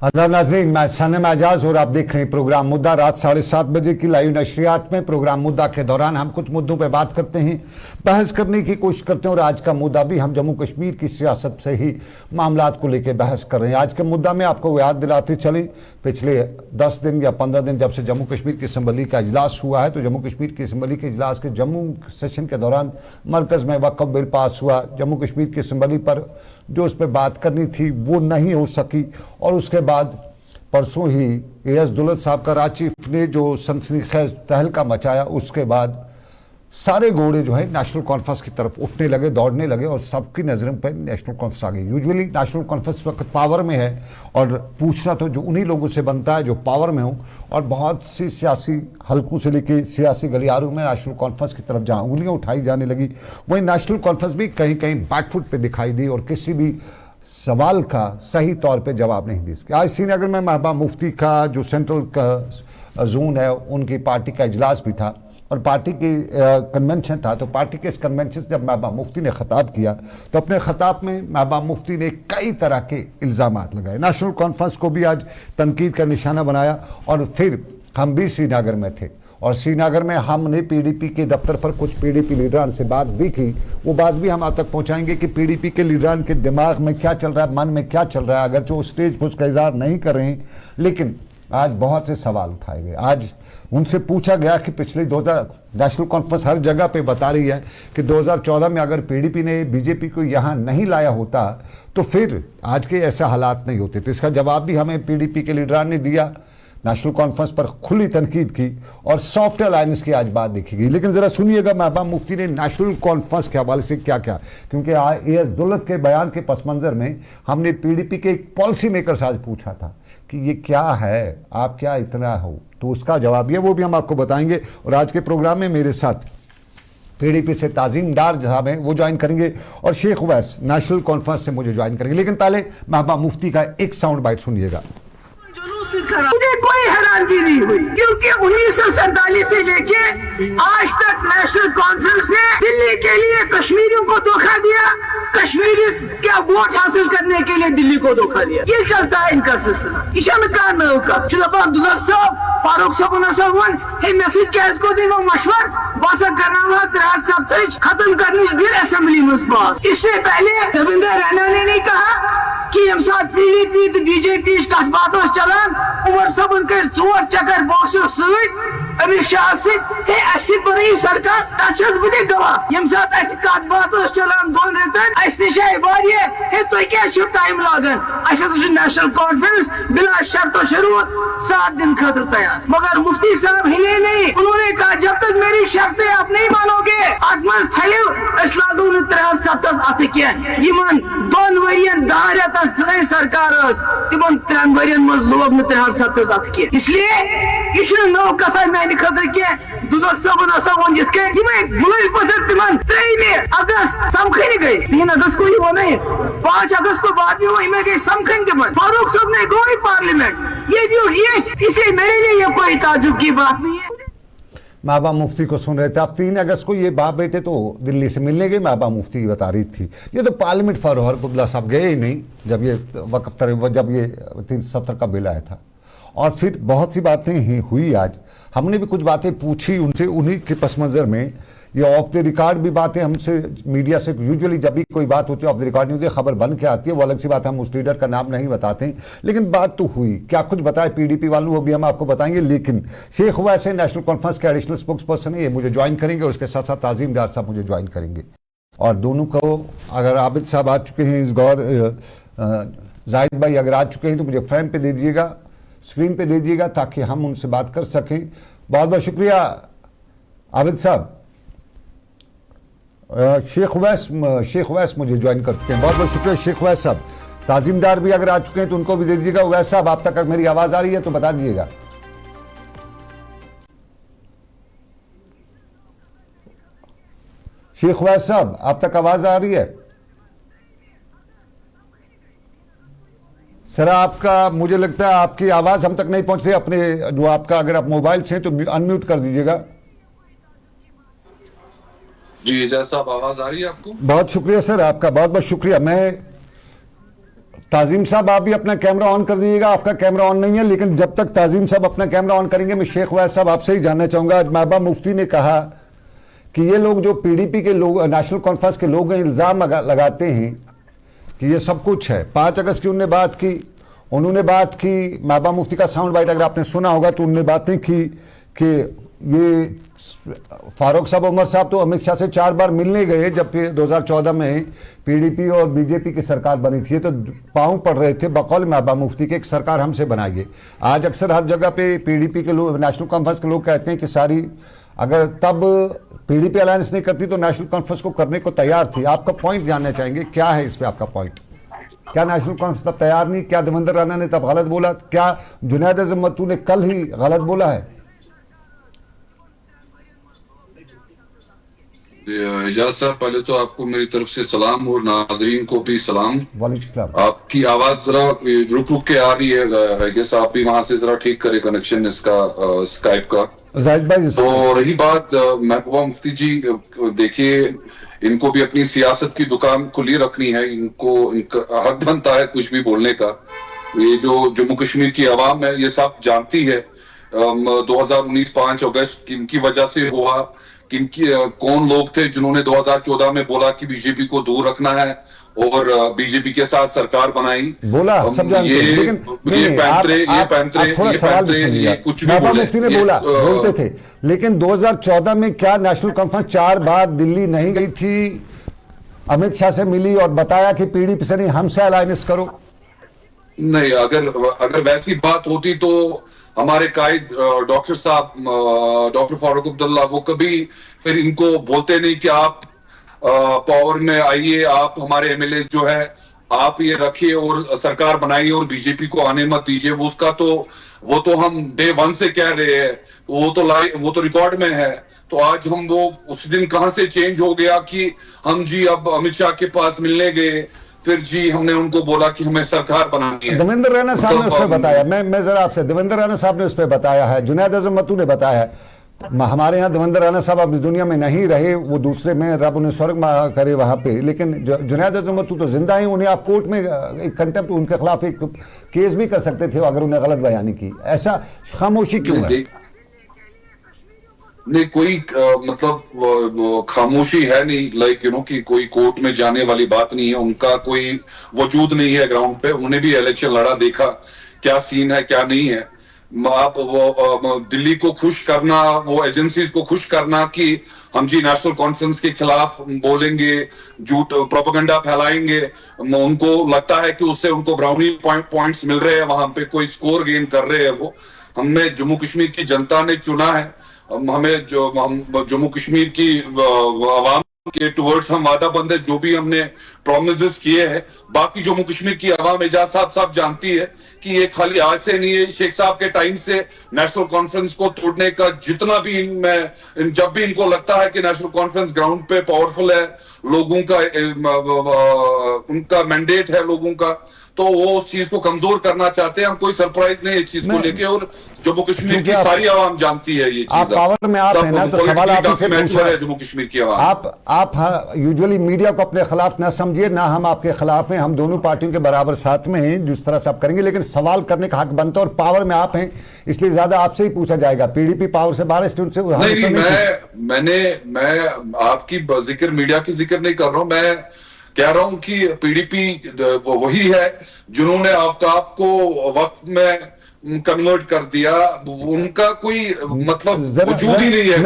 आदाब नाज़रीन, मैं सनम एजाज और आप देख रहे हैं प्रोग्राम मुद्दा। रात 7:30 बजे की लाइव नशरियात में प्रोग्राम मुद्दा के दौरान हम कुछ मुद्दों पर बात करते हैं, बहस करने की कोशिश करते हैं। और आज का मुद्दा भी हम जम्मू कश्मीर की सियासत से ही मामलात को लेकर बहस कर रहे हैं। आज के मुद्दा में आपको याद दिलाते चलें, पिछले 10 दिन या 15 दिन जब से जम्मू कश्मीर की असम्बली का इजलास हुआ है, तो जम्मू कश्मीर की असम्बली के इजलास के जम्मू सेशन के दौरान मरकज़ में वक्फ बिल पास हुआ। जम्मू कश्मीर की असम्बली पर जो उस पर बात करनी थी वो नहीं हो सकी। और उसके बाद परसों ही एएस दुलत साहब का राज चीफ ने जो सनसनीखेज तहलका मचाया, उसके बाद सारे घोड़े जो है नेशनल कॉन्फ्रेंस की तरफ उठने लगे, दौड़ने लगे और सबकी नज़रों पर नेशनल कॉन्फ्रेंस आ गई। यूजुअली नेशनल कॉन्फ्रेंस वक्त पावर में है और पूछना तो जो उन्हीं लोगों से बनता है जो पावर में हो। और बहुत सी सियासी हलकों से लेकर सियासी गलियारों में नेशनल कॉन्फ्रेंस की तरफ जहाँ उंगलियाँ उठाई जाने लगी, वहीं नेशनल कॉन्फ्रेंस भी कहीं कहीं बैकफुट पर दिखाई दी और किसी भी सवाल का सही तौर पे जवाब नहीं दी सके। आज श्रीनगर में महबूबा मुफ्ती का जो सेंट्रल का जोन है, उनकी पार्टी का इजलास भी था और पार्टी की कन्वेंशन था। तो पार्टी के इस कन्वेंशन से जब महबूबा मुफ्ती ने खिताब किया तो अपने खिताब में महबूबा मुफ्ती ने कई तरह के इल्ज़ामात लगाए, नेशनल कॉन्फ्रेंस को भी आज तनकीद का निशाना बनाया। और फिर हम भी श्रीनगर में थे और श्रीनगर में हमने पीडीपी के दफ्तर पर कुछ पीडीपी लीडरान से बात भी की। वो बात भी हम आप तक पहुंचाएंगे कि पीडीपी के लीडरान के दिमाग में क्या चल रहा है, मन में क्या चल रहा है, अगर जो स्टेज पर उसका इजहार नहीं कर रहे हैं। लेकिन आज बहुत से सवाल उठाए गए। आज उनसे पूछा गया कि पिछले 2000 नेशनल कॉन्फ्रेंस हर जगह पे बता रही है कि 2014 में अगर पीडीपी ने बीजेपी को यहाँ नहीं लाया होता तो फिर आज के ऐसे हालात नहीं होते। तो इसका जवाब भी हमें पीडीपी के लीडरान ने दिया। नेशनल कॉन्फ्रेंस पर खुली तनकीद की और सॉफ्ट अलायंस की आज बात देखी गई। लेकिन ज़रा सुनिएगा महबूबा मुफ्ती ने नेशनल कॉन्फ्रेंस के हवाले से क्या क्या, क्योंकि एएस दुलत के बयान के पस मंज़र में हमने पीडीपी के एक पॉलिसी मेकर से आज पूछा था कि ये क्या है, आप क्या इतना हो, तो उसका जवाब ये वो भी हम आपको बताएंगे। और आज के प्रोग्राम में मेरे साथ पीडीपी से ताज़ीम डार साहब हैं, वो ज्वाइन करेंगे और शेख उवैस नेशनल कॉन्फ्रेंस से मुझे ज्वाइन करेंगे। लेकिन पहले महबूबा मुफ्ती का एक साउंड बाइट सुनिएगा। मुझे कोई हैरानगी नहीं हुई क्योंकि 1947 से लेके आज तक नेशनल कॉन्फ्रेंस ने दिल्ली के लिए कश्मीरियों को धोखा दिया, कश्मीरी क्या वोट हासिल करने के लिए दिल्ली को धोखा दिया। ये चलता है इनका सिलसिला। ईशान का फारूक साहब मशवर बस कर खत्म करनी असेंबली में पास। इससे पहले देवेंद्र रैना ने नहीं कहा कि हम साथ पीडीपी तो बीजेपी कथ बात चलान उमर सबन कर 4 चक्कर बॉसो सहित अमित शाह सहित बन सरकार तक बह गवाह यम साथ कथ बात चलान 2 रेतन नश तुम क्या टाइम लागन नेशनल कॉन्फ्रेंस बिला शर्त शरूत 7 दिन खतर तैयार। मगर मुफ्ती साहब हिले नहीं, उन्होंने कहा जब तक मेरी शर्तें आप नहीं मानोगे अत मज थो लागो 370 अत कह 2 वरियन 10 रेतन सही सरकार तिम 3 वरियन मज लोग 370 अत कह। इसलिए यह नव कथा मेन खतर कह दुलत साहब वन ये बुल पथर तिम 3 अगस्त समखन गई, 3 अगस्त को ही वो नहीं, 5 अगस्त को बाद में वो गई समखन तिम। फारूक साहब ने गई पार्लियामेंट, ये भी इसे मेरे लिए ये कोई ताजुब की बात नहीं है। महबूबा मुफ्ती को सुन रहे थे आप। 3 अगस्त को ये बाप बेटे तो दिल्ली से मिलने गए, महबूबा मुफ्ती बता रही थी। ये तो पार्लियामेंट फरोहर कुबला साहब गए ही नहीं जब ये वक़्त जब ये 370 का बिल आया था। और फिर बहुत सी बातें ही हुई। आज हमने भी कुछ बातें पूछी उनसे, उन्हीं के पस मंज़र में ये ऑफ द रिकॉर्ड भी बातें हमसे मीडिया से यूजुअली जब भी कोई बात होती है ऑफ द रिकॉर्ड नहीं होती, खबर बन के आती है, वो अलग सी बात है, हम उस लीडर का नाम नहीं बताते हैं। लेकिन बात तो हुई, क्या कुछ बताए पीडीपी वालों वो भी हम आपको बताएंगे। लेकिन शेख उवैस नेशनल कॉन्फ्रेंस के एडिशनल स्पोक्स पर्सन है, ये मुझे ज्वाइन करेंगे और उसके साथ साथ ताज़ीम डार साहब मुझे ज्वाइन करेंगे। और दोनों को अगर आबिद साहब आ चुके हैं, इस गौर जाहिद भाई अगर आ चुके हैं तो मुझे फ्रेम पे दे दीजिएगा, स्क्रीन पे दे दीजिएगा ताकि हम उनसे बात कर सकें। बहुत बहुत शुक्रिया आबिद साहब। शेख उवैस मुझे ज्वाइन कर चुके हैं, बहुत बहुत शुक्रिया शेख उवैस साहब। ताज़ीमदार भी अगर आ चुके हैं तो उनको भी दे दीजिएगा। उवैस साहब आप तक अगर मेरी आवाज़ आ रही है तो बता दीजिएगा। शेख उवैस साहब आप तक आवाज़ आ रही है? सर आपका, मुझे लगता है आपकी आवाज़ हम तक नहीं पहुंच रही। अपने जो आपका अगर आप मोबाइल से हैं तो अनम्यूट कर दीजिएगा। जी एजाज साहब आवाज आ रही है आपको? बहुत शुक्रिया सर आपका, बहुत बहुत शुक्रिया। मैं ताजिम साहब आप भी अपना कैमरा ऑन कर दीजिएगा, आपका कैमरा ऑन नहीं है, लेकिन जब तक ताजिम साहब अपना कैमरा ऑन करेंगे मैं शेख वैस साहब आपसे ही जानना चाहूंगा। आज महबूबा मुफ्ती ने कहा कि ये लोग जो पीडीपी के लोग, नेशनल कॉन्फ्रेंस के लोग इल्ज़ाम लगाते हैं कि ये सब कुछ है। 5 अगस्त की उन्होंने बात की महबूबा मुफ्ती का साउंड बाइट अगर आपने सुना होगा तो उन्होंने बातें की कि ये फारूक साहब, उमर साहब तो अमित शाह से 4 बार मिलने गए जब 2014 में पीडीपी और बीजेपी की सरकार बनी थी, तो पांव पड़ रहे थे बकौल महबूबा मुफ्ती के एक सरकार हमसे बनाइए। आज अक्सर हर जगह पे पीडीपी के लोग, नेशनल कॉन्फ्रेंस के लोग कहते हैं कि सारी, अगर तब पीडीपी अलायंस नहीं करती तो नेशनल कॉन्फ्रेंस को करने को तैयार थी। आपका पॉइंट जानना चाहेंगे, क्या है इस पर आपका पॉइंट? क्या नेशनल कॉन्फ्रेंस तब तैयार नहीं? क्या देवेंद्र राणा ने तब गलत बोला? क्या जुनैद अज़म मत्तू ने कल ही गलत बोला है? एजाज साहब, पहले तो आपको मेरी तरफ से सलाम और नाजरीन को भी सलाम। वालेकुम। आपकी आवाज जरा रुक रुक के आ रही है, आई गेस आप भी वहां से जरा ठीक करें कनेक्शन इसका, स्काइप का। जाहिद भाई, तो रही बात महबूबा मुफ्ती जी, देखिए इनको भी अपनी सियासत की दुकान खुली रखनी है, इनका हक बनता है कुछ भी बोलने का। ये जो जम्मू कश्मीर की आवाम है ये सब जानती है 2019 5 अगस्त किनकी वजह से हुआ, कौन लोग थे जिन्होंने 2014 में बोला कि बीजेपी को दूर रखना है और बीजेपी के साथ सरकार बनाई। बोला सब जानते हैं, लेकिन ये कुछ भी बोले, मुफ्ती ने बोला, बोलते थे। लेकिन 2014 में क्या नेशनल कॉन्फ्रेंस 4 बार दिल्ली नहीं गई थी, अमित शाह से मिली और बताया कि पीडीपी से नहीं हमसे अलायंस करो? नहीं, अगर वैसी बात होती तो हमारे कायद डॉक्टर साहब, डॉक्टर फारूक अब्दुल्ला, वो कभी फिर इनको बोलते नहीं कि आप पावर में आइए, आप हमारे एमएलए जो है आप ये रखिए और सरकार बनाइए और बीजेपी को आने मत दीजिए। वो तो हम डे 1 से कह रहे हैं, वो तो रिकॉर्ड में है। तो आज हम वो उस दिन कहां से चेंज हो गया कि हम जी अब अमित शाह के पास मिलने गए, फिर जी हमने उनको बोला कि हमें सरकार बनानी है। देवेंद्र राणा साहब ने उस पर बताया, मैं जरा आपसे, देवेंद्र राणा साहब ने उस पर बताया है, जुनैद अज़म मत्तू ने बताया है। हमारे यहाँ देवेंद्र राणा साहब अब इस दुनिया में नहीं रहे, वो दूसरे में, रब उन्हें स्वर्ग करे वहां पे, लेकिन जुनैद अज़म मत्तू तो जिंदा ही, उन्हें आप कोर्ट में एक कंटेम्प्ट, उनके खिलाफ एक केस भी कर सकते थे अगर उन्हें गलत बयानी की। ऐसा खामोशी क्यों है? नहीं, कोई मतलब खामोशी है नहीं, लाइक कि कोई कोर्ट में जाने वाली बात नहीं है, उनका कोई वजूद नहीं है ग्राउंड पे। उन्हें भी इलेक्शन लड़ा, देखा क्या सीन है क्या नहीं है। आप वो दिल्ली को खुश करना, वो एजेंसीज को खुश करना कि हम जी नेशनल कॉन्फ्रेंस के खिलाफ बोलेंगे, झूठ प्रोपेगेंडा फैलाएंगे, उनको लगता है कि उससे उनको ब्राउनी पॉइंट्स मिल रहे हैं, वहां पे कोई स्कोर गेन कर रहे हैं। वो हमें जम्मू कश्मीर की जनता ने चुना है, हमें हम जम्मू कश्मीर की आवाम के टुवर्ड्स हम वादाबंद है, जो भी हमने प्रोमिसेस किए हैं। बाकी जम्मू कश्मीर की आवाम एजाज साहब जानती है कि ये खाली आज से नहीं है, शेख साहब के टाइम से नेशनल कॉन्फ्रेंस को तोड़ने का जितना भी जब भी इनको लगता है कि नेशनल कॉन्फ्रेंस ग्राउंड पे पावरफुल है, लोगों का उनका मैंडेट है लोगों का, तो वो उस चीज को कमजोर करना चाहते हैं। हम कोई सरप्राइज नहीं है इस चीज को लेके, और जम्मू कश्मीर की सारी आवाम जानती है ये चीज। आप पावर में आप हैं ना, तो सवाल आप से पूछा है जम्मू कश्मीर की आवाम। आप यूजुअली मीडिया को अपने खिलाफ ना समझिए, ना हम आपके खिलाफ हैं, हम दोनों पार्टियों के बराबर साथ में हैं जिस तरह से आप करेंगे, लेकिन सवाल करने का हक बनता है और पावर में आप हैं, इसलिए ज्यादा आपसे ही पूछा जाएगा। पीडीपी पावर से बाहर उनसे मैं आपकी जिक्र, मीडिया की जिक्र नहीं कर रहा हूं, मैं कह रहा हूं कि पीडीपी वही है जिन्होंने आफ्ताब को वक्त में कन्वर्ट कर दिया। उनका कोई मतलब वजूद ही नहीं है।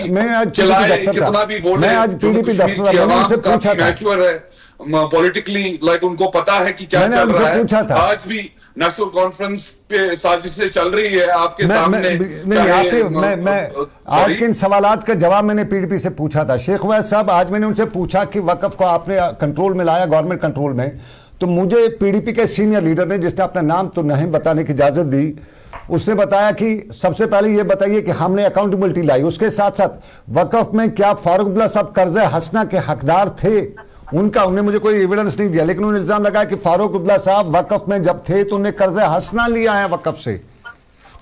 मैं आज कितना भी बोले, मैं आज पीडीपी दफ्तर में उनसे पूछा था, मैच्योर है पॉलिटिकली, लाइक उनको पता है कि क्या चल रहा है। पूछा था आज भी नेशनल कॉन्फ्रेंस पे साजिशें चल रही है आपके सामने। आज के इन सवालात का जवाब मैंने पीडीपी से पूछा था। शेख वैस साहब, आज मैंने उनसे पूछा कि वक्फ को आपने कंट्रोल में लाया, गवर्नमेंट कंट्रोल में, तो मुझे पीडीपी के सीनियर लीडर ने, जिसने अपना नाम तो नहीं बताने की इजाजत दी, उसने बताया कि सबसे पहले ये बताइए कि हमने अकाउंटेबिलिटी लाई, उसके साथ साथ वक्फ में क्या फारूक अब्दुल्ला साहब कर्जे हसना के हकदार थे? उन्हें मुझे कोई एविडेंस नहीं दिया, लेकिन उन्होंने इल्जाम लगाया कि फारूक अब्दुल्ला साहब वक्फ में जब थे तो उन्हें कर्जे हसना लिया है वक्फ से।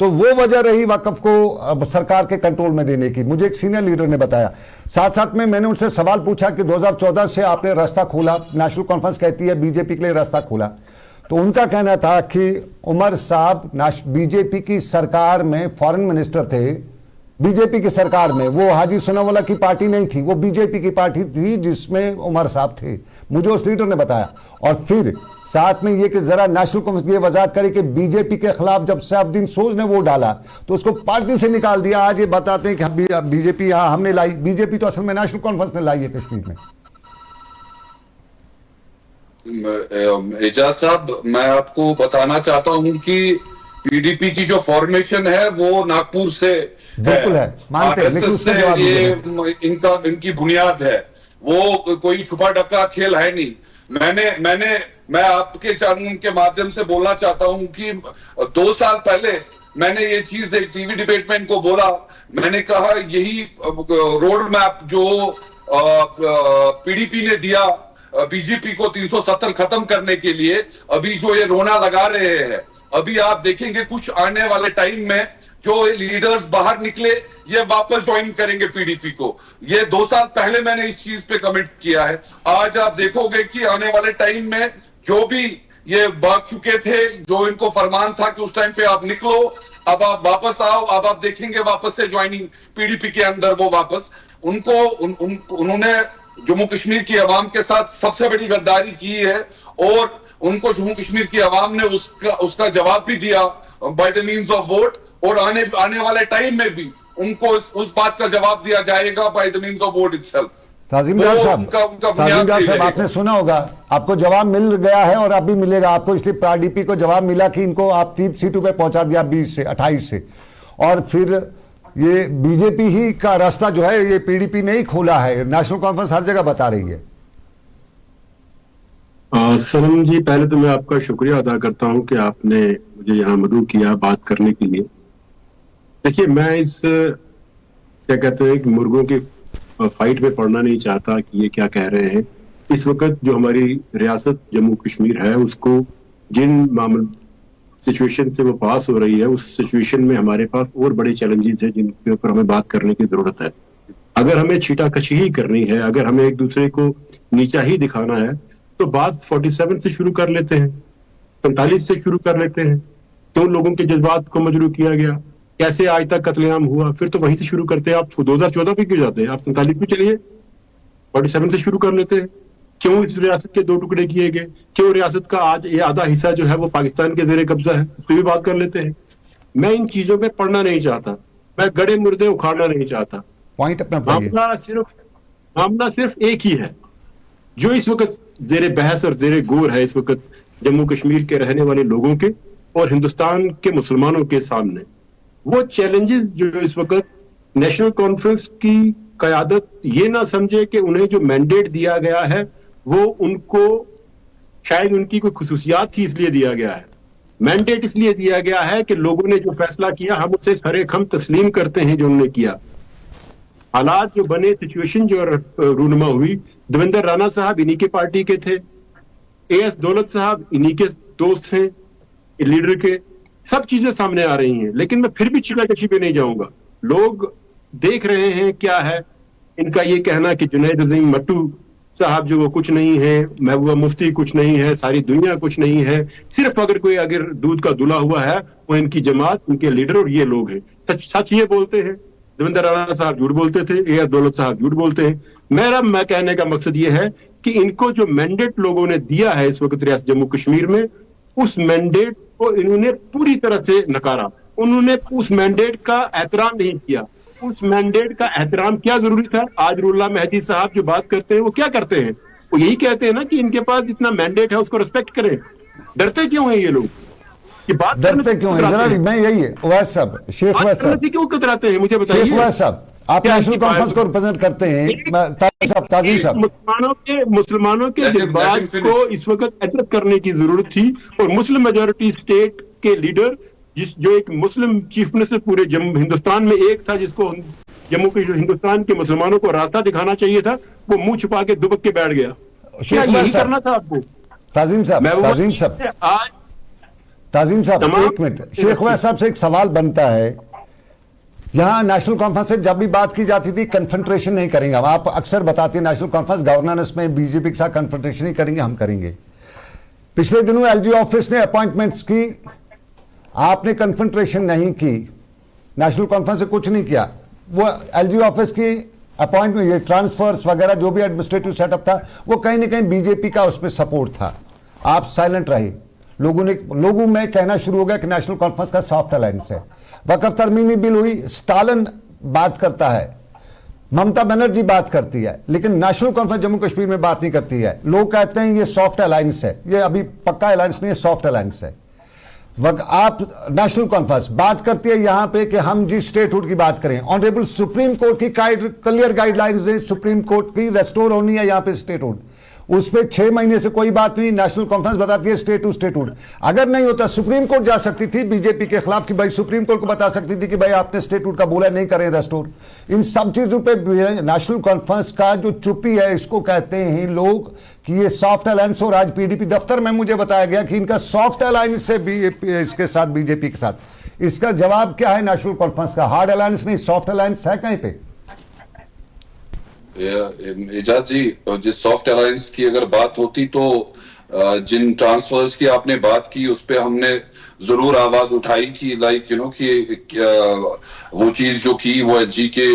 तो वो वजह रही वक्फ को सरकार के कंट्रोल में देने की, मुझे एक सीनियर लीडर ने बताया। साथ साथ में मैंने उनसे सवाल पूछा कि 2014 से आपने रास्ता खोला, नेशनल कॉन्फ्रेंस कहती है बीजेपी के लिए रास्ता खोला, तो उनका कहना था कि उमर साहब बीजेपी की सरकार में फॉरेन मिनिस्टर थे, बीजेपी की सरकार में, वो हाजी सनाउल्लाह की पार्टी नहीं थी, वो बीजेपी की पार्टी थी जिसमें उमर साहब थे, मुझे उस लीडर ने बताया। और फिर साथ में ये कि जरा नेशनल कॉन्फ्रेंस ये वजाहत करे कि बीजेपी के खिलाफ जब सैफुद्दीन सोज ने वोट डाला तो उसको पार्टी से निकाल दिया। आज ये बताते हैं कि बीजेपी यहां हमने लाई, बीजेपी तो असल में नेशनल कॉन्फ्रेंस ने लाई है कश्मीर में। एजाज साहब, मैं आपको बताना चाहता हूं कि पीडीपी की जो फॉर्मेशन है वो नागपुर से बिल्कुल है, मानते हैं, लेकिन उसका जवाब ये इनकी बुनियाद है, वो कोई छुपा ढक्का खेल है नहीं। मैं आपके चैनल के माध्यम से बोलना चाहता हूं कि 2 साल पहले मैंने ये चीज एक टीवी डिबेट में इनको बोला, मैंने कहा यही रोड मैप जो पीडीपी ने दिया बीजेपी को 370 खत्म करने के लिए, अभी जो ये रोना लगा रहे हैं, अभी आप देखेंगे कुछ आने वाले टाइम में जो लीडर्स बाहर निकले ये वापस ज्वाइन करेंगे पीडीपी को। ये 2 साल पहले मैंने इस चीज पे कमेंट किया है। आज आप देखोगे कि आने वाले टाइम में जो भी ये भाग चुके थे, जो इनको फरमान था कि उस टाइम पे आप निकलो, अब आप वापस आओ, अब आप देखेंगे वापस से ज्वाइनिंग पीडीपी के अंदर वो वापस उन्होंने जम्मू कश्मीर की आवाम के साथ सबसे बड़ी गद्दारी की है और उनको जम्मू कश्मीर की आवाम ने उसका जवाब भी दिया bye the means of vote, और आने वाले टाइम में भी उनको उस बात का जवाब दिया जाएगा by the means of vote itself. Tajim Dar साहब, आपने सुना होगा, आपको जवाब मिल गया है और अभी मिलेगा आपको, इसलिए पीडीपी को जवाब मिला कि इनको आप 3 सीटों पे पहुंचा दिया 20 से 28 से, और फिर ये बीजेपी ही का रास्ता जो है ये पीडीपी ने ही खोला है, नेशनल कॉन्फ्रेंस हर जगह बता रही है। सनम जी, पहले तो मैं आपका शुक्रिया अदा करता हूं कि आपने मुझे यहाँ मदऊ किया बात करने के लिए। देखिए, मैं इस क्या कहते हैं कि मुर्गों की फाइट में पड़ना नहीं चाहता कि ये क्या कह रहे हैं। इस वक्त जो हमारी रियासत जम्मू कश्मीर है उसको जिन मामल सिचुएशन से वो पास हो रही है, उस सिचुएशन में हमारे पास और बड़े चैलेंजेस हैं जिनके ऊपर हमें बात करने की जरूरत है। अगर हमें छीटाकशी ही करनी है, अगर हमें एक दूसरे को नीचा ही दिखाना है, तो बात 47 से शुरू कर लेते हैं, 47 से शुरू कर लेते हैं। क्यों लोगों के जज्बात को मजरूह किया गया, कैसे आज तक कत्लेआम हुआ, फिर तो वहीं से शुरू करते हैं। आप 2014 पे क्यों जाते हैं, आप 47 पे चलिए, 47 से शुरू कर लेते हैं। क्यों इस रियासत के 2 टुकड़े किए गए, क्यों रियासत का आज ये आधा हिस्सा जो है वो पाकिस्तान के जेरे कब्जा है, उस पर भी बात कर लेते हैं। मैं इन चीजों में पढ़ना नहीं चाहता, मैं गड़े मुर्दे उखाड़ना नहीं चाहता। पॉइंट अपना मामला सिर्फ एक ही है जो इस वक्त जेरे बहस और जेरे गौर है इस वक्त जम्मू कश्मीर के रहने वाले लोगों के और हिंदुस्तान के मुसलमानों के सामने। वो चैलेंजेस जो इस वक्त नेशनल कॉन्फ्रेंस की क़यादत ये ना समझे कि उन्हें जो मैंडेट दिया गया है वो उनको शायद उनकी कोई खुसूसियात थी इसलिए दिया गया है। मैंडेट इसलिए दिया गया है कि लोगों ने जो फैसला किया हम उसे सरे खम तस्लीम करते हैं जो उन्होंने किया। हालात जो बने, सिचुएशन जो रूनुमा हुई, देवेंद्र राणा साहब इन्हीं के पार्टी के थे, एएस दौलत साहब इन्हीं के दोस्त हैं लीडर के, सब चीजें सामने आ रही हैं। लेकिन मैं फिर भी चिल्लाकशी पे नहीं जाऊंगा। लोग देख रहे हैं क्या है इनका ये कहना कि जुनैद अजीम मट्टू साहब जो वो कुछ नहीं है, महबूबा मुफ्ती कुछ नहीं है, सारी दुनिया कुछ नहीं है, सिर्फ अगर दूध का दुला हुआ है वो इनकी जमात, इनके लीडर और ये लोग हैं। सच ये बोलते हैं। देवेंद्र राणा साहब झूठ बोलते थे, एएस दौलत साहब झूठ बोलते हैं। मैं कहने का मकसद ये है कि इनको जो मैंडेट लोगों ने दिया है इस वक्त रियासत जम्मू कश्मीर में, उस मैंडेट को इन्होंने पूरी तरह से नकारा। उन्होंने उस मैंडेट का एहतराम नहीं किया। उस मैंडेट का एहतराम क्या जरूरी था? आज रुल्ला महदी साहब जो बात करते हैं वो क्या करते हैं? वो यही कहते हैं ना कि इनके पास जितना मैंडेट है उसको रिस्पेक्ट करें। डरते क्यों हैं ये लोग? ये बात डरते क्यों हैं? जरा मैं यही है उवैस साहब, शेख उवैस साहब क्यों कतराते हैं मुझे बताइए। शेख उवैस साहब, आप नेशनल कॉन्फ्रेंस को रिप्रेजेंट करते हैं, ताजिम साहब, मुसलमानों के जज्बात को इस वक्त एड्रेस करने की जरूरत थी और मुस्लिम मेजॉरिटी स्टेट के लीडर जो एक मुस्लिम चीफ मिनिस्टर पूरे हिंदुस्तान में एक था जिसको जम्मू के हिंदुस्तान के मुसलमानों को रास्ता दिखाना चाहिए था, वो मुंह छुपा के दुबक के बैठ गया। क्या यही करना था आपको? ताजिम साहब, ताजीम साहब तमाम- एक मिनट, शेख वैस साहब से एक सवाल बनता है। यहां नेशनल कॉन्फ्रेंस से जब भी बात की जाती थी कन्फ्रंट्रेशन नहीं करेंगे हम, आप अक्सर बताते हैं नेशनल कॉन्फ्रेंस गवर्नेंस में बीजेपी के साथ कन्फ्रंट्रेशन नहीं करेंगे, हम करेंगे। पिछले दिनों एलजी ऑफिस ने अपॉइंटमेंट्स की, आपने कन्फ्रंट्रेशन नहीं की, नेशनल कॉन्फ्रेंस से कुछ नहीं किया। वो एलजी ऑफिस की अपॉइंटमेंट, ये ट्रांसफर्स वगैरह जो भी एडमिनिस्ट्रेटिव सेटअप था वो कहीं ना कहीं बीजेपी का उसमें सपोर्ट था, आप साइलेंट रहे। लोगों में कहना शुरू हो गया कि नेशनल कॉन्फ्रेंस का सॉफ्ट अलायंस है। वक्फ तरमीमी बिल हुई, स्टालिन बात करता है, ममता बनर्जी बात करती है, लेकिन नेशनल कॉन्फ्रेंस जम्मू कश्मीर में बात नहीं करती है। लोग कहते हैं ये सॉफ्ट अलायंस है, ये अभी पक्का अलायंस नहीं है, सॉफ्ट अलायंस है। आप नेशनल कॉन्फ्रेंस बात करती है यहां पे कि हम जिस स्टेटहुड की बात करें, ऑनरेबल सुप्रीम कोर्ट की क्लियर गाइडलाइंस है, सुप्रीम कोर्ट की रेस्टोर होनी है यहां पे स्टेटहुड, उस पर 6 महीने से कोई बात नहीं। नेशनल कॉन्फ्रेंस बताती है स्टेटहुड, अगर नहीं होता सुप्रीम कोर्ट जा सकती थी बीजेपी के खिलाफ कि भाई सुप्रीम कोर्ट को बता सकती थी कि भाई आपने स्टेटहुड का बोला, नहीं करें रेस्टोर। इन सब चीजों पे नेशनल कॉन्फ्रेंस का जो चुप्पी है, इसको कहते हैं लोग कि ये सॉफ्ट अलायंस। और आज पीडीपी दफ्तर में मुझे बताया गया कि इनका सॉफ्ट अलायंस है इसके साथ, बीजेपी के साथ। इसका जवाब क्या है नेशनल कॉन्फ्रेंस का? हार्ड अलायंस नहीं, सॉफ्ट अलायंस है कहीं पे? एजाज जी, जिस सॉफ्ट अलायंस की अगर बात होती तो जिन ट्रांसफर्स की आपने बात की उस पे हमने जरूर आवाज उठाई कि लाइक कि वो चीज जो की वो एलजी के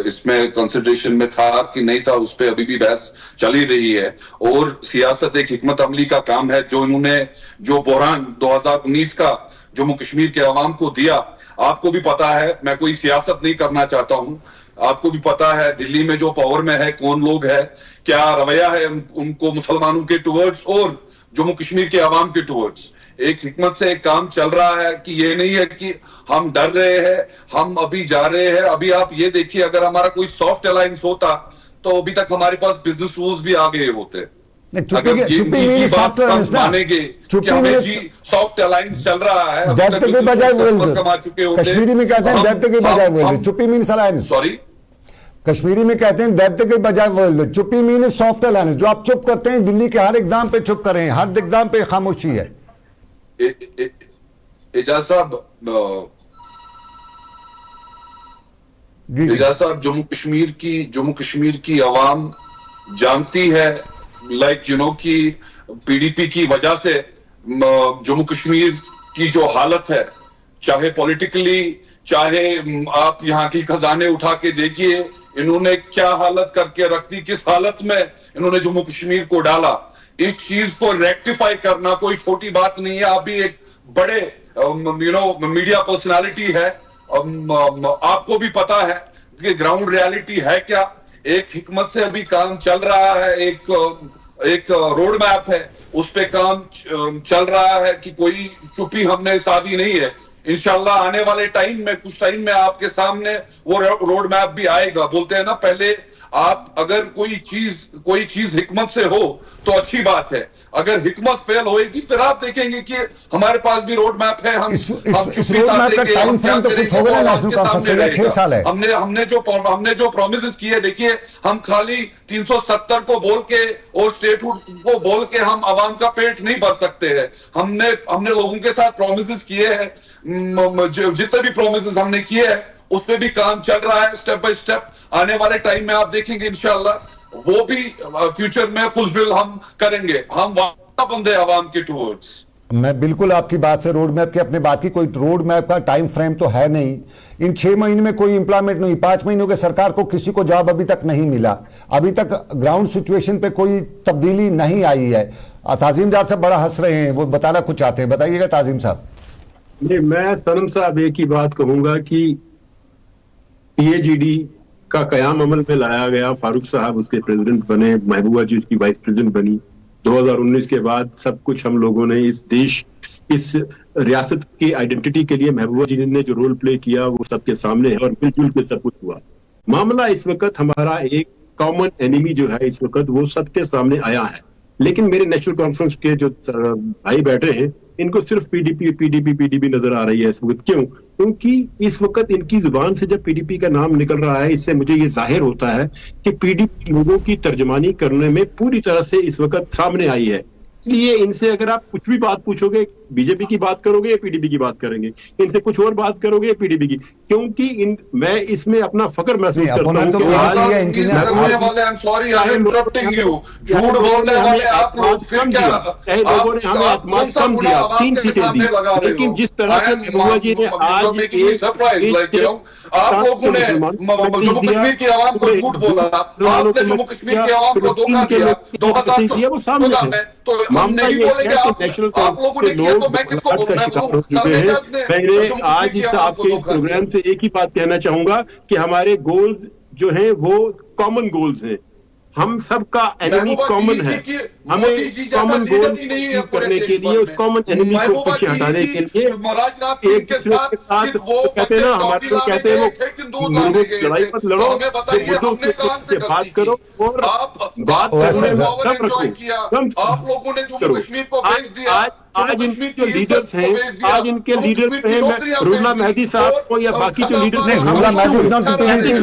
इसमें कंसिडरेशन में था कि नहीं था, उस पे अभी भी बहस चली रही है। और सियासत एक हिकमत अमली का काम है। जो इन्होंने जो बहरान 2019 का जम्मू कश्मीर के अवाम को दिया, आपको भी पता है, मैं कोई सियासत नहीं करना चाहता हूं, आपको भी पता है दिल्ली में जो पावर में है कौन लोग है, क्या रवैया है उनको मुसलमानों के टुवर्ड्स और जम्मू कश्मीर के अवाम के टुवर्ड्स। एक हिकमत से एक काम चल रहा है कि ये नहीं है कि हम डर रहे हैं, हम अभी जा रहे हैं। अभी आप ये देखिए, अगर हमारा कोई सॉफ्ट अलायंस होता तो अभी तक हमारे पास बिजनेस रूल्स भी आ गए होते। सॉफ्ट अलायंस चल रहा है, कश्मीरी में कहते हैं दैट के बजाय बोल, चुप्पी मीन्स अलायंस। सॉरी, कश्मीरी में कहते हैं दैट के बजाय बोल, चुप्पी मीन सॉफ्ट अलायंस। जो आप चुप करते हैं, दिल्ली के हर इकदाम पे चुप कर रहे हैं, हर इकदाम पे खामोशी है। एजाज साहब, जम्मू कश्मीर की आवाम जानती है लाइक कि पीडीपी की वजह से जम्मू कश्मीर की जो हालत है, चाहे पॉलिटिकली, चाहे आप यहाँ की खजाने उठा के देखिए इन्होंने क्या हालत करके रख दी, किस हालत में इन्होंने जम्मू कश्मीर को डाला। इस चीज को रेक्टिफाई करना कोई छोटी बात नहीं है। आप भी एक बड़े मीडिया पर्सनालिटी है, आपको भी पता है कि ग्राउंड रियलिटी है क्या। एक हिकमत से अभी काम चल रहा है, एक रोड मैप है, उस पे काम चल रहा है कि कोई चुप्पी हमने साधी नहीं है। इंशाल्लाह आने वाले टाइम में, कुछ टाइम में आपके सामने वो रोड मैप भी आएगा। बोलते हैं ना, पहले आप अगर कोई चीज हिकमत से हो तो अच्छी बात है, अगर हिकमत फेल होएगी फिर आप देखेंगे कि हमारे पास भी रोड मैप है। हम हमने जो प्रोमिस किए, देखिए हम खाली 370 को बोल के और स्टेटहुड को बोल के हम आवाम का पेट नहीं भर सकते हैं। हमने लोगों के साथ प्रोमिस किए हैं, जितने भी प्रोमिस हमने किए हैं उस पे भी काम चल रहा है स्टेप बाय स्टेप। आने वाले टाइम में आप देखेंगे इंशाल्लाह वो भी फ्यूचर में फुलफिल हम करेंगे। हम वादा बंदे आवाम के टुवर्ड्स। मैं बिल्कुल आपकी बात से रोड मैप की अपनी बात की, कोई रोड मैप का टाइम फ्रेम तो है नहीं। इन 6 महीने में कोई इंप्लीमेंट नहीं, 5 महीनों के सरकार को किसी को जॉब अभी तक नहीं मिला, अभी तक ग्राउंड सिचुएशन पे कोई तब्दीली नहीं आई है। ताजिम जाद साहब बड़ा हंस रहे हैं, वो बताना कुछ चाहते हैं, बताइएगा ताजिम साहब। नहीं, मैं सनम साहब एक ही बात कहूंगा कि PAGD का कयाम अमल में लाया गया, फारूक साहब उसके प्रेसिडेंट बने, महबूबा जी उसकी वाइस प्रेसिडेंट बनी। 2019 के बाद सब कुछ हम लोगों ने इस देश, इस रियासत की आइडेंटिटी के लिए महबूबा जी ने जो रोल प्ले किया वो सबके सामने है और मिलजुल के सब कुछ हुआ। मामला इस वक्त हमारा एक कॉमन एनिमी जो है इस वक्त वो सबके सामने आया है। लेकिन मेरे नेशनल कॉन्फ्रेंस के जो भाई बैठे हैं इनको सिर्फ पीडीपी नजर आ रही है इस वक्त। क्यों? क्योंकि इस वक्त इनकी जुबान से जब पीडीपी का नाम निकल रहा है, इससे मुझे ये जाहिर होता है कि पीडीपी लोगों की तर्जमानी करने में पूरी तरह से इस वक्त सामने आई है। इसलिए इनसे अगर आप कुछ भी बात पूछोगे, बीजेपी की बात करोगे या पीडीपी की बात करेंगे, इनसे कुछ और बात करोगे या पीडीपी की, क्योंकि मैं इसमें अपना फक्र महसूस करता हूं कि झूठ बोलने वाले आप लोग, फिर क्या लोगों ने हमें आत्मान कम दिया, 3 सीटें दी, लेकिन जिस तरह से महबूबा जी ने आज आप लोगों ने जम्मू कश्मीर की आवाम को झूठ बोला, आपने जम्मू कश्मीर की आवाम को धोखा दिया 2014 में, तो हम नहीं बोलेंगे आप लोगों ने किया तो मैं किसको बोलूं? मैं आज इस आपके प्रोग्राम से एक ही बात कहना चाहूंगा कि हमारे गोल्स जो हैं वो कॉमन गोल्स हैं, हम सबका एनिमी कॉमन है, हमें कॉमन गोल करने के लिए उस कॉमन एनिमी को पीछे हटाने के लिए एक दूसरे के साथ कहते हैं ना, हमारे को कहते हैं वो मुर्गों की लड़ाई मत लड़ो, मुद्दों से बात करो और बात करने में कम रखो, कम करो। आज इनके जो लीडर्स हैं, आज इनके लीडर्स हैं रुल्ला मेहदी साहब को या बाकी जो लीडर्स हैं, रुल्ला मेहदी इज नॉट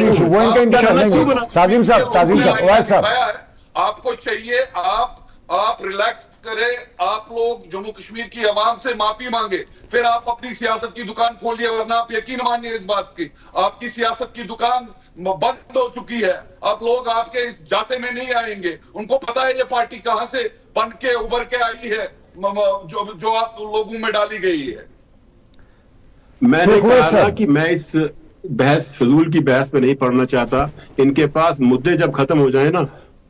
इशू, वो इनका इंटरनल नहीं है। ताजिम साहब वाहिद साहब, आपको चाहिए आप रिलैक्स करें, आप लोग जम्मू कश्मीर की आवाम से माफी मांगे, फिर आप अपनी सियासत की दुकान खोलिए, वरना आप यकीन मानिए इस बात की आपकी सियासत की दुकान बंद हो चुकी है। आप लोग आपके इस जासे में नहीं आएंगे, उनको पता है ये पार्टी कहां से बन के उभर के आई है, जो आप लोगों में डाली गई है। मैंने कहा था कि मैं इस बहस, फजूल की बहस में नहीं पढ़ना चाहता। इनके पास मुद्दे जब खत्म हो जाए ना,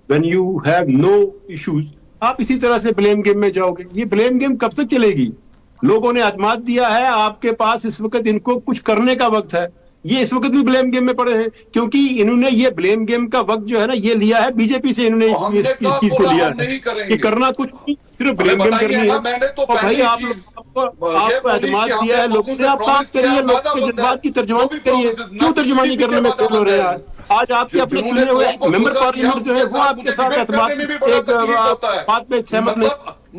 when you have no issues, आप इसी तरह से ब्लेम गेम में जाओगे। ये ब्लेम गेम कब तक चलेगी? लोगों ने आजमात दिया है, आपके पास इस वक्त इनको कुछ करने का वक्त है। ये इस वक्त भी ब्लेम गेम में पड़े हैं, क्योंकि इन्होंने ये ब्लेम गेम का वक्त जो है ना, ये लिया है बीजेपी से, इन्होंने इस चीज को लिया है कि करना कुछ नहीं, सिर्फ ब्लेम गेम करनी है। और भाई आपको एतमाद दिया है लोगों ने, आप बात करिए, लोगों के जज्बात की तर्जुमानी करिए, क्यों तर्जुमानी करने में फेल हो रहे हैं? आज आपके अपने चुने हुए मेंबर पार्लियामेंट जो है वो आपके साथ एतमाद एक बात में सहमत नहीं,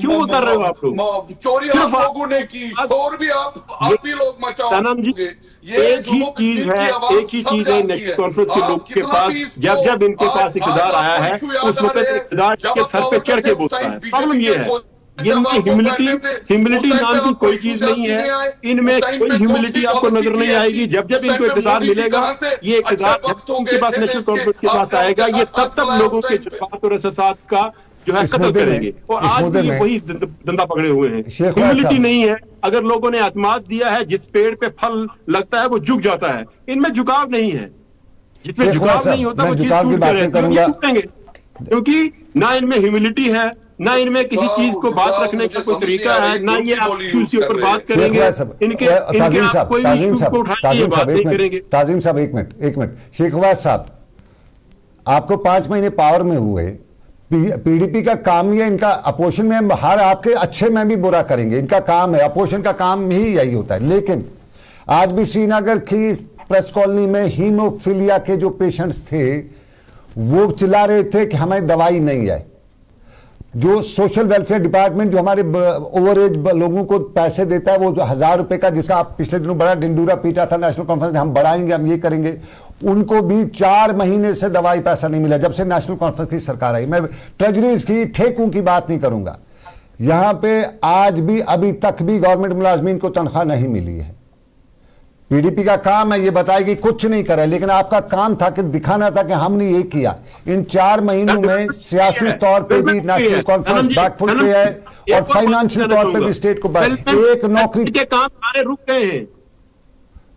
क्यों कर रहे हो आप लोग? चोरी आप लोगों ने की, शोर भी आप ही लोग मचाओगे। एक ही चीज है नेशनल कॉन्फ्रेंस के लोगों के पास, जब इनके पास इक़्तिदार आया है उस वक्त इक़्तिदार के सर पे चढ़ के बोलता है। प्रॉब्लम ये है, इनकी ह्यूमिलिटी नाम की कोई चीज नहीं है, इनमें कोई ह्यूमिलिटी आपको नजर नहीं आएगी। जब इनको इक़्तिदार मिलेगा, ये इक़्तिदार इनके पास नेशनल कॉन्फ्रेंस के पास आएगा, ये तब लोगों के जज्बात और एहसास का जो है कत्ल करेंगे। और आज भी ये वही धंधा पकड़े हुए हैं। ह्यूमिलिटी नहीं है। अगर लोगों ने एतमाद दिया है, जिस पेड़ पे फल लगता है वो झुक जाता है, इनमें झुकाव नहीं है। जिसमें झुकाव नहीं होता वो चीज टूटेंगे, क्योंकि ना इनमें ह्यूमिलिटी है, ना इनमें किसी चीज को बात रखने का कोई तरीका है, ना ये आप इश्यूज के ऊपर बात करेंगे, इनके आप कोई भी इश्यू को उठाइए, बात नहीं करेंगे। ताजिम साहब एक मिनट, शेख वाइस साहब, आपको 5 महीने पावर में हुए, पीडीपी का काम ये, इनका अपोजिशन में हर आपके अच्छे में भी बुरा करेंगे, इनका काम है, अपोजिशन का काम ही यही होता है। लेकिन आज भी श्रीनगर की प्रेस कॉलोनी में हीमोफीलिया के जो पेशेंट्स थे वो चिल्ला रहे थे कि हमें दवाई नहीं है। जो सोशल वेलफेयर डिपार्टमेंट जो हमारे ओवर एज लोगों को पैसे देता है, वो जो 1000 रुपए का, जिसका आप पिछले दिनों बड़ा डिंडूरा पीटा था नेशनल कॉन्फ्रेंस ने, हम बढ़ाएंगे, हम ये करेंगे, उनको भी 4 महीने से दवाई पैसा नहीं मिला जब से नेशनल कॉन्फ्रेंस की सरकार आई। मैं ट्रेजरीज की, ठेकों की बात नहीं करूंगा, यहां पे आज भी अभी तक भी गवर्नमेंट मुलाजमीन को तनख्वाह नहीं मिली है। पीडीपी का काम है ये बताए कि कुछ नहीं करे, लेकिन आपका काम था कि दिखाना था कि हमने ये किया। इन 4 महीनों में सियासी तौर पे भी नेशनल कॉन्फ्रेंस बैकफुट पे है और फाइनेंशियल तौर पे भी स्टेट को एक नौकरी के काम सारे रुक गए हैं।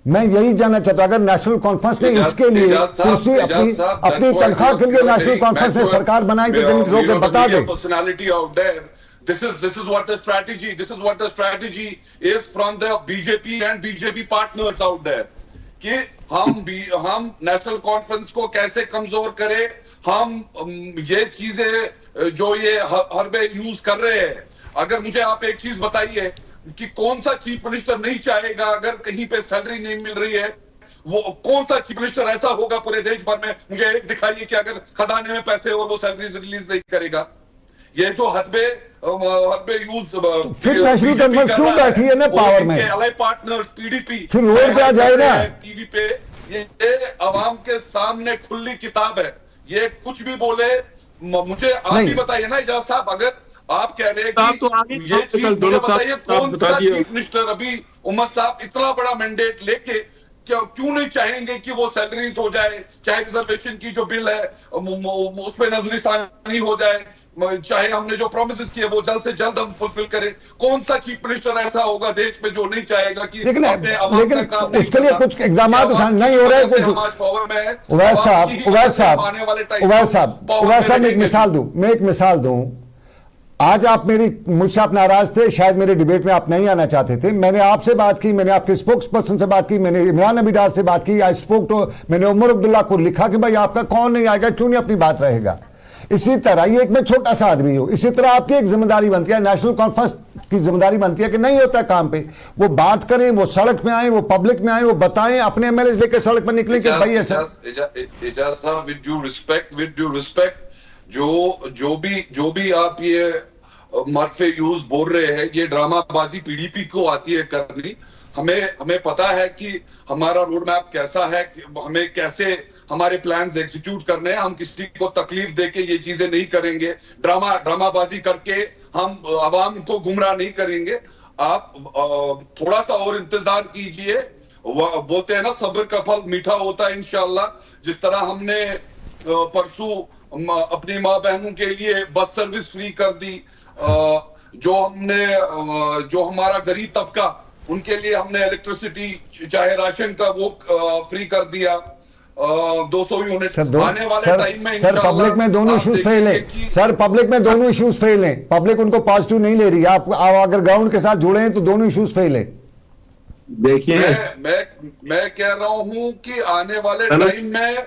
मैं यही जानना चाहता हूं, अगर नेशनल कॉन्फ्रेंस ने इसके लिए कुर्सी अपनी तनख्वाह के लिए नेशनल कॉन्फ्रेंस ने सरकार बनाई तो दिन बता दे। This is what the strategy. This is what the strategy is from the BJP and BJP partners out there. कि हम नेशनल कॉन्फ्रेंस को कैसे कमजोर करें, हम ये चीजें जो ये हरबे यूज कर रहे हैं। अगर मुझे आप एक चीज बताइए कि कौन सा चीफ मिनिस्टर नहीं चाहेगा अगर कहीं पे सैलरी नहीं मिल रही है, वो कौन सा चीफ मिनिस्टर ऐसा होगा पूरे देश भर में, मुझे एक दिखाइए कि अगर खजाने में पैसे और वो सैलरीज रिलीज नहीं करेगा। ये जो हदबे यूज फिर नेशनल कॉन्फ्रेंस क्यों बैठी है ना पावर में, एलाई पार्टनर्स पीडीपी फिर रोड पे आ जाए ना टीवी पे। ये अवाम के सामने खुली किताब है, ये कुछ भी बोले। मुझे आप ही बताइए ना इजाज साहब, आप कह रहे हैं साहब कि तो आगे ये साहब तो चीज कल मुझे दौलत साहब बताइए, साहब कौन बता सा दिए। चीफ मिनिस्टर अभी उमर साहब इतना बड़ा मैंडेट लेके क्यों नहीं चाहेंगे कि वो सैलरीज हो जाए, चाहे रिजर्वेशन की जो बिल है उस पर नजरिसानी हो जाए, चाहे हमने जो प्रोमिस किए वो जल्द से जल्द हम फुलफिल करें। कौन सा चीफ मिनिस्टर ऐसा होगा देश में जो नहीं चाहेगा कि लेकिन अपने अवाम लेकिन का काम नहीं उसके लिए करना, कुछ इकदाम कि अवाम उठाने नहीं की हो रहे वजह से कुछ। हम आज पावर में है। उवैस साहब, अवाम की ही उवैस वजह से साहब, हम आने वाले टाइम उवैस में साहब, पावर उवैस में साहब, मैं एक रहेंगे। मिसाल दूं, मैं एक मिसाल दूं। आज आप मुझसे आप नाराज थे, शायद मेरे डिबेट में आप नहीं आना चाहते थे। मैंने आपसे बात की, मैंने आपके स्पोक्स पर्सन से बात की, मैंने इमरान नबी डार से बात की, आई स्पोक तो मैंने उमर अब्दुल्ला को लिखा कि भाई आपका कौन नहीं आएगा, क्यों नहीं अपनी बात रहेगा। इसी तरह ये एक मैं छोटा सा आदमी हूं, इसी तरह आपकी एक जिम्मेदारी बनती है, नेशनल कॉन्फ्रेंस की जिम्मेदारी बनती है कि नहीं होता है काम पे, वो बात करें, वो सड़क में आए, वो पब्लिक में आए, वो बताएं, अपने एमएलए लेकर सड़क पर निकले कि भाई ऐसा। एजाज साहब, विद ड्यू रिस्पेक्ट, जो भी आप ये मरफे यूज बोल रहे हैं, ये ड्रामाबाजी पीडीपी को आती है करनी। हमें पता है कि हमारा रोड मैप कैसा है, हमें कैसे हमारे प्लान्स एग्जीक्यूट करने हैं। हम किसी को तकलीफ देके ये चीजें नहीं करेंगे, ड्रामाबाजी करके हम आवाम को गुमराह नहीं करेंगे। आप थोड़ा सा और इंतजार कीजिए। बोलते हैं ना, सब्र का फल मीठा होता है इंशाल्लाह। जिस तरह हमने परसों अपनी माँ बहनों के लिए बस सर्विस फ्री कर दी, जो हमारा गरीब तबका, उनके लिए हमने इलेक्ट्रिसिटी चाहे राशन का वो फ्री कर दिया, 200 यूनिट। आने वाले टाइम में सर पब्लिक में दोनों इश्यूज फेल है, सर पब्लिक में दोनों इश्यूज फेल हैं, पब्लिक उनको पॉजिटिव नहीं ले रही। आप अगर ग्राउंड के साथ जुड़े हैं तो दोनों इश्यूज फेल है। देखिए मैं कह रहा हूं कि आने वाले टाइम में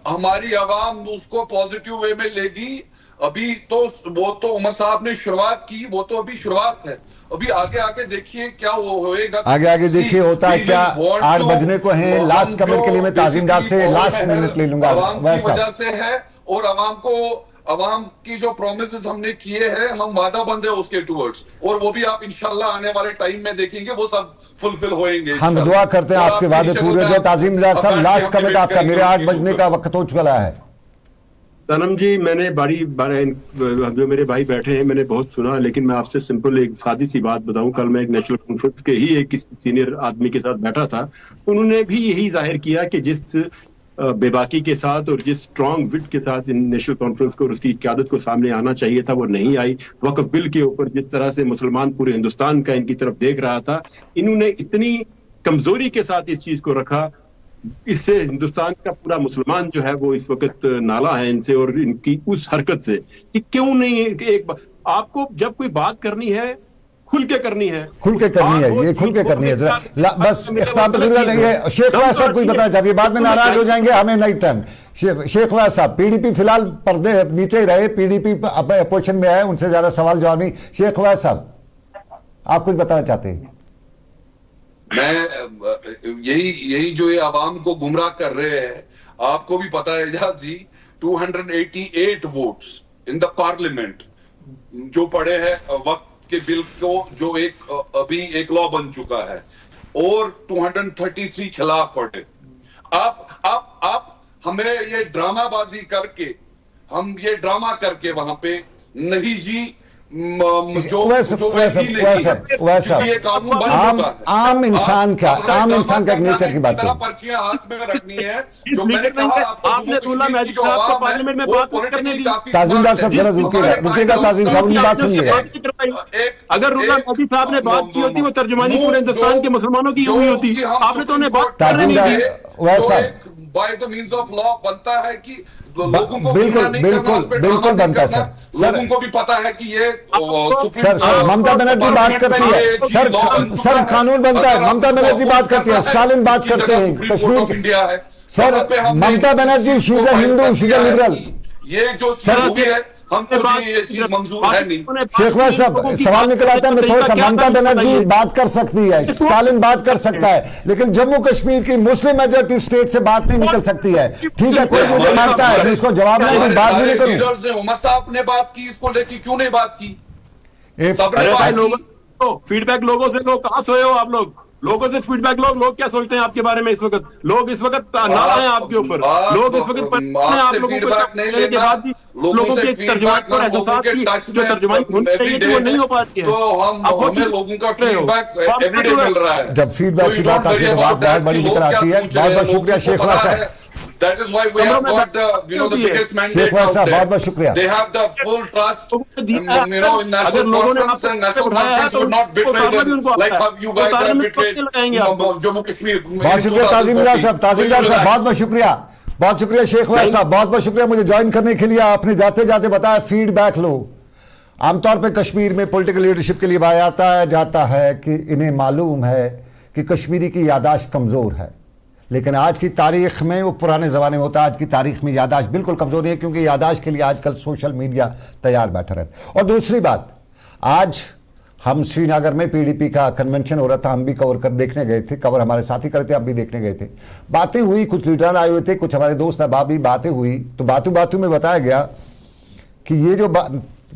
हमारी आवाम उसको पॉजिटिव वे में लेगी। अभी तो वो तो उमर साहब ने शुरुआत की, वो तो अभी शुरुआत है। अभी आगे देखिए क्या वो होएगा, आगे देखिए होता है क्या। 8 बजने को है, लास्ट कमेंट के लिए मैं ताजीमदार से लास्ट मिनट ले लूंगा। आवाम की वजह से है, और आवाम की जो प्रोमिसेस हमने किए हैं, हम वादा बंद है उसके टुवर्ड्स, और वो भी आप इंशाल्लाह आने वाले टाइम में देखेंगे वो सब फुलफिल होएंगे। हम दुआ करते हैं आपके वादे पूरे हो जाए। ताजीमदार साहब लास्ट कमेंट आपका, मेरे 8 बजने का वक्त हो चुका है। सनम जी, मैंने जो मेरे भाई बैठे हैं, मैंने बहुत सुना, लेकिन मैं आपसे सिंपल एक सादी सी बात बताऊं। कल मैं एक नेशनल कॉन्फ्रेंस के ही एक सीनियर आदमी के साथ बैठा था, उन्होंने भी यही जाहिर किया कि जिस बेबाकी के साथ और जिस स्ट्रॉन्ग विट के साथ इन नेशनल कॉन्फ्रेंस को और उसकी क़यादत को सामने आना चाहिए था, वो नहीं आई। वक्फ बिल के ऊपर जिस तरह से मुसलमान पूरे हिंदुस्तान का इनकी तरफ देख रहा था, इन्होंने इतनी कमजोरी के साथ इस चीज को रखा, इससे हिंदुस्तान का पूरा मुसलमान जो है वो इस वक्त नाला है इनसे और इनकी उस हरकत से कि क्यों नहीं एक आपको जब कोई बात करनी है खुल के करनी है, खुल के करनी है, ये खुल के करनी है। बस इख्तिताम पे जरूरत नहीं है। शेख वैस साहब कुछ बताना चाहती है, बाद में नाराज हो जाएंगे, हमें नहीं टाइम। शेख वैस साहब, पीडीपी फिलहाल पर्दे नीचे ही रहे, पीडीपी अपोजिशन में है, उनसे ज्यादा सवाल जवाब नहीं। शेख वैस साहब आप कुछ बताना चाहते हैं? मैं यही जो ये आवाम को गुमराह कर रहे हैं, आपको भी पता है एजाज जी, 288 वोट्स इन द पार्लियामेंट जो पड़े हैं वक्त के बिल को, जो अभी एक लॉ बन चुका है, और 233 खिलाफ पड़े। आप हमें ये ड्रामाबाजी करके, हम ये ड्रामा करके वहां पे नहीं जी, आम इंसान का एक नेचर की बात है। पर्चियां हाथ में रखनी है, जो मैंने कहा आपने पार्लियामेंट में बात करने दी। ताजीमदार साहब जरा रुकिएगा, ताजीम साहब उनकी बात सुनिएगा। अगर रुला मोदी साहब ने बात की होती, वो तर्जुमानी पूरे हिंदुस्तान के मुसलमानों की हुई होती। आपने तो उन्हें बात करने नहीं दी। By the means of law बनता है कि लोगों को बिल्कुल बनता है सर। लोगों को भी पता है कि ये सर ममता बनर्जी बात करती है, सर कानून बनता है, ममता बनर्जी बात करती है, स्टालिन बात करते हैं, कश्मीर इंडिया है sir. Mamata Banerjee she is a Hindu, she is a liberal. ये जो है हम ये चीज मंजूर है नहीं। शेख वैस साहब सवाल निकल आता है, मैं थोड़ा सा, ममता बनर्जी बात कर सकती है, स्टालिन बात कर सकता है, लेकिन जम्मू कश्मीर की मुस्लिम मेजॉरिटी स्टेट से बात नहीं निकल सकती है। ठीक है, कोई मुझे मारता है, मैं इसको जवाब नहीं, बात भी नहीं करूं। उमर साहब ने बात की, इसको लेके क्यों नहीं बात की? फीडबैक लोगों से लो, कहां सोए हो आप लोग? लोगों से फीडबैक लो, लोग क्या सोचते हैं आपके बारे में इस वक्त। लोग इस वक्त नाराज हैं आपके ऊपर, लोग इस वक्त आप लोगों को लेने के बाद भी लोगों के तर्जुमानी और एहसास की जो तर्जुमानी होनी चाहिए थी वो नहीं हो पाती है। अब हमें लोगों का फीडबैक एवरीडे मिल रहा है। जब फीडबैक की बात आती है तो बात बहुत बड़ी निकल आती है। बहुत बहुत शुक्रिया शेख वाला साहब। That is why we have got the biggest mandate out there. बहुत बहुत शुक्रिया। They have the full trust, in national conference and national conference would not betray them like how you guys have betrayed Jammu Kashmir. बहुत शुक्रिया ताजिमदार साहब, ताजिमदार साहब बहुत बहुत शुक्रिया, बहुत शुक्रिया शेख वाला साहब, बहुत बहुत शुक्रिया मुझे ज्वाइन करने के लिए। आपने जाते जाते बताया फीडबैक लो। आमतौर पर कश्मीर में पॉलिटिकल लीडरशिप के लिए बताया जाता है कि इन्हें मालूम है कि कश्मीरी की यादाश्त कमज़ोर है, लेकिन आज की तारीख में, वो पुराने ज़माने में होता है, आज की तारीख में यादाश्त बिल्कुल कमज़ोर नहीं है, क्योंकि यादाश्त के लिए आजकल सोशल मीडिया तैयार बैठा रहता। और दूसरी बात, आज हम श्रीनगर में पीडीपी का कन्वेंशन हो रहा था, हम भी कवर कर देखने गए थे, कवर हमारे साथी करते हम भी देखने गए थे। बातें हुई, कुछ लीडर आए हुए थे, कुछ हमारे दोस्त अहबाब भी, बातें हुई तो बातों में बताया गया कि ये जो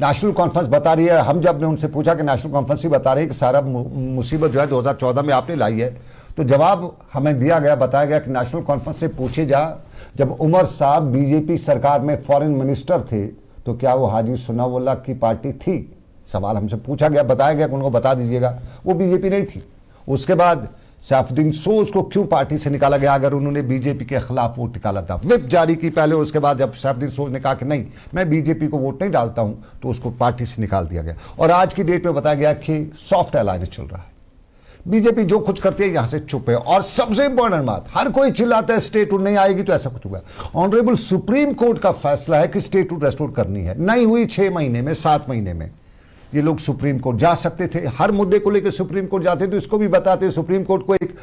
नेशनल कॉन्फ्रेंस बता रही है, हम जब ने उनसे पूछा कि नेशनल कॉन्फ्रेंस ही बता रही है कि सारा मुसीबत जो है 2014 में आपने लाई है, तो जवाब हमें दिया गया, बताया गया कि नेशनल कॉन्फ्रेंस से पूछे जा, जब उमर साहब बीजेपी सरकार में फॉरेन मिनिस्टर थे तो क्या वो हाजी सनाउल्लाह की पार्टी थी? सवाल हमसे पूछा गया, बताया गया कि उनको बता दीजिएगा, वो बीजेपी नहीं थी। उसके बाद सैफुद्दीन सोज को क्यों पार्टी से निकाला गया अगर उन्होंने बीजेपी के खिलाफ वोट निकाला था? व्हिप जारी की पहले, उसके बाद जब सैफुद्दीन सोज ने कहा कि नहीं मैं बीजेपी को वोट नहीं डालता हूं, तो उसको पार्टी से निकाल दिया गया। और आज की डेट में बताया गया कि सॉफ्ट अलायंस चल रहा है, बीजेपी जो कुछ करती है यहां से चुप है। और सबसे इंपॉर्टेंट बात, हर कोई चिल्लाता है स्टेटहुड नहीं आएगी तो ऐसा कुछ हुआ। ऑनरेबल सुप्रीम कोर्ट का फैसला है कि स्टेटहुड रेस्टोर करनी है, नहीं हुई 6 महीने में, 7 महीने में ये लोग सुप्रीम कोर्ट जा सकते थे, हर मुद्दे को लेकर सुप्रीम कोर्ट जाते तो इसको भी बताते, सुप्रीम कोर्ट को एक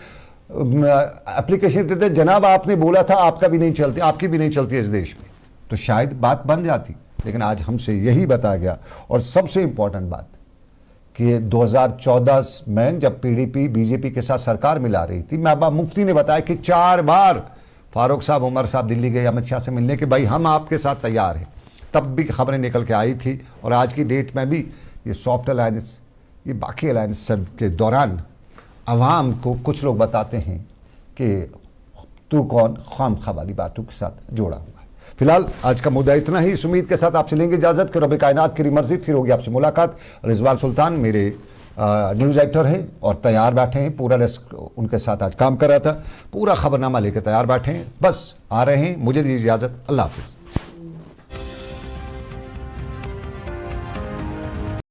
एप्लीकेशन देते, जनाब आपने बोला था आपका भी नहीं चलती, आपकी भी नहीं चलती इस देश में, तो शायद बात बन जाती। लेकिन आज हमसे यही बताया गया। और सबसे इंपॉर्टेंट बात कि 2014 में जब पीडीपी बीजेपी के साथ सरकार मिला रही थी, महबूबा मुफ्ती ने बताया कि 4 बार फारूक साहब, उमर साहब दिल्ली गए अमित शाह से मिलने के, भाई हम आपके साथ तैयार हैं, तब भी खबरें निकल के आई थी। और आज की डेट में भी ये सॉफ्ट अलायंस, ये बाकी अलायंस सब के दौरान अवाम को कुछ लोग बताते हैं कि तू कौन, खामखा वाली बातों के साथ जोड़ा हुआ है। फिलहाल आज का मुद्दा इतना ही। इस उम्मीद के साथ आपसे लेंगे इजाजत कि रब कायनात की मर्जी, फिर होगी आपसे मुलाकात। रिजवान सुल्तान मेरे न्यूज़ एडिटर हैं और तैयार बैठे हैं, पूरा डेस्क उनके साथ आज काम कर रहा था, पूरा खबरनामा लेकर तैयार बैठे हैं, बस आ रहे हैं। मुझे दीजिए इजाजत, अल्लाह हाफिज़।